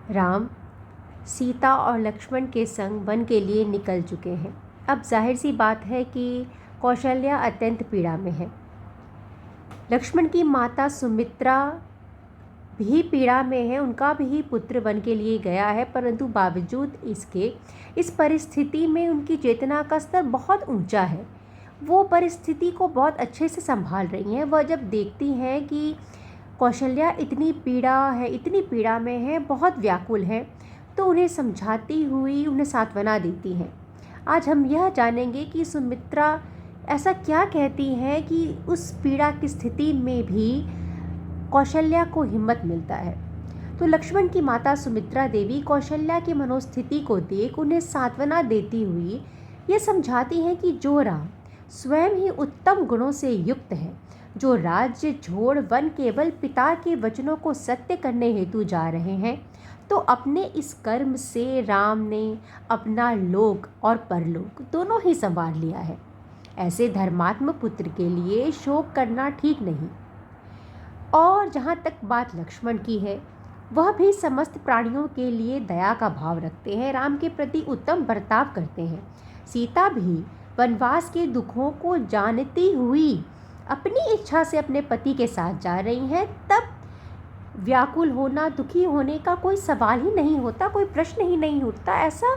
राम सीता और लक्ष्मण के संग वन के लिए निकल चुके हैं। अब जाहिर सी बात है कि कौशल्या अत्यंत पीड़ा में है। लक्ष्मण की माता सुमित्रा भी पीड़ा में है। उनका भी पुत्र वन के लिए गया है, परंतु बावजूद इसके इस परिस्थिति में उनकी चेतना का स्तर बहुत ऊंचा है। वो परिस्थिति को बहुत अच्छे से संभाल रही हैं। वह जब देखती हैं कि कौशल्या इतनी पीड़ा में है, बहुत व्याकुल है, तो उन्हें समझाती हुई उन्हें सांत्वना देती हैं। आज हम यह जानेंगे कि सुमित्रा ऐसा क्या कहती हैं कि उस पीड़ा की स्थिति में भी कौशल्या को हिम्मत मिलता है। तो लक्ष्मण की माता सुमित्रा देवी कौशल्या की मनोस्थिति को देख उन्हें सांत्वना देती हुई ये समझाती हैं कि जो राम स्वयं ही उत्तम गुणों से युक्त है, जो राज्य छोड़ वन केवल पिता के वचनों को सत्य करने हेतु जा रहे हैं, तो अपने इस कर्म से राम ने अपना लोक और परलोक दोनों ही संवार लिया है। ऐसे धर्मात्म पुत्र के लिए शोक करना ठीक नहीं। और जहाँ तक बात लक्ष्मण की है, वह भी समस्त प्राणियों के लिए दया का भाव रखते हैं, राम के प्रति उत्तम बर्ताव करते हैं। सीता भी वनवास के दुखों को जानती हुई अपनी इच्छा से अपने पति के साथ जा रही हैं, तब व्याकुल होना, दुखी होने का कोई सवाल ही नहीं होता, कोई प्रश्न ही नहीं उठता, ऐसा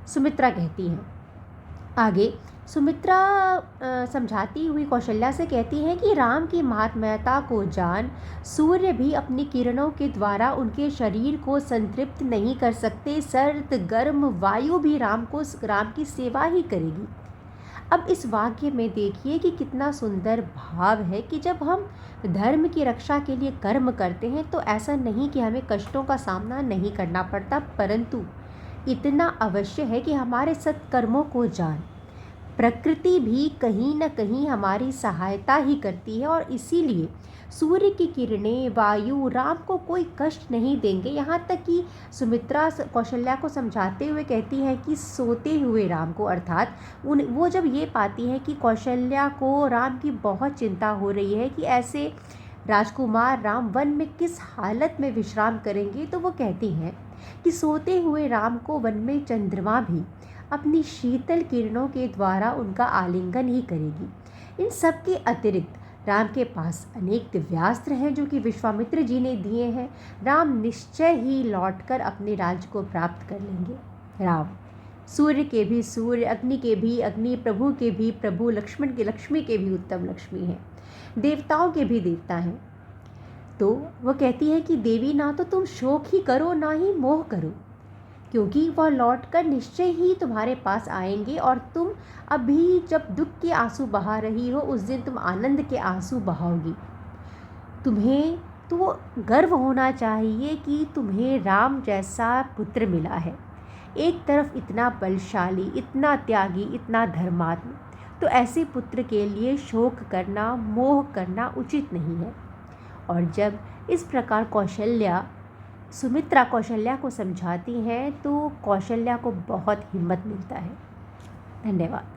सुमित्रा कहती हैं। आगे सुमित्रा समझाती हुई कौशल्या से कहती हैं कि राम की महात्म्यता को जान सूर्य भी अपनी किरणों के द्वारा उनके शरीर को संतृप्त नहीं कर सकते। सर्द गर्म वायु भी राम की सेवा ही करेगी। अब इस वाक्य में देखिए कि कितना सुंदर भाव है कि जब हम धर्म की रक्षा के लिए कर्म करते हैं तो ऐसा नहीं कि हमें कष्टों का सामना नहीं करना पड़ता, परंतु इतना अवश्य है कि हमारे सत्कर्मों को जान प्रकृति भी कहीं न कहीं हमारी सहायता ही करती है, और इसीलिए सूर्य की किरणें, वायु राम को कोई कष्ट नहीं देंगे। यहाँ तक कि सुमित्रा कौशल्या को समझाते हुए कहती है कि सोते हुए राम को, अर्थात वो जब ये पाती है कि कौशल्या को राम की बहुत चिंता हो रही है कि ऐसे राजकुमार राम वन में किस हालत में विश्राम करेंगे, तो वो कहती हैं कि सोते हुए राम को वन में चंद्रमा भी अपनी शीतल किरणों के द्वारा उनका आलिंगन ही करेगी। इन सब के अतिरिक्त राम के पास अनेक दिव्यास्त्र हैं जो कि विश्वामित्र जी ने दिए हैं। राम निश्चय ही लौटकर अपने राज्य को प्राप्त कर लेंगे। राम सूर्य के भी सूर्य, अग्नि के भी अग्नि, प्रभु के भी प्रभु, लक्ष्मण के लक्ष्मी के भी उत्तम लक्ष्मी हैं, देवताओं के भी देवता हैं। तो वह कहती है कि देवी, ना तो तुम शोक ही करो, ना ही मोह करो, क्योंकि वह लौटकर निश्चय ही तुम्हारे पास आएंगे, और तुम अभी जब दुख के आंसू बहा रही हो, उस दिन तुम आनंद के आंसू बहाओगी। तुम्हें तो गर्व होना चाहिए कि तुम्हें राम जैसा पुत्र मिला है। एक तरफ इतना बलशाली, इतना त्यागी, इतना धर्मात्म, तो ऐसे पुत्र के लिए शोक करना, मोह करना उचित नहीं है। और जब इस प्रकार सुमित्रा कौशल्या को समझाती हैं तो कौशल्या को बहुत हिम्मत मिलता है। धन्यवाद।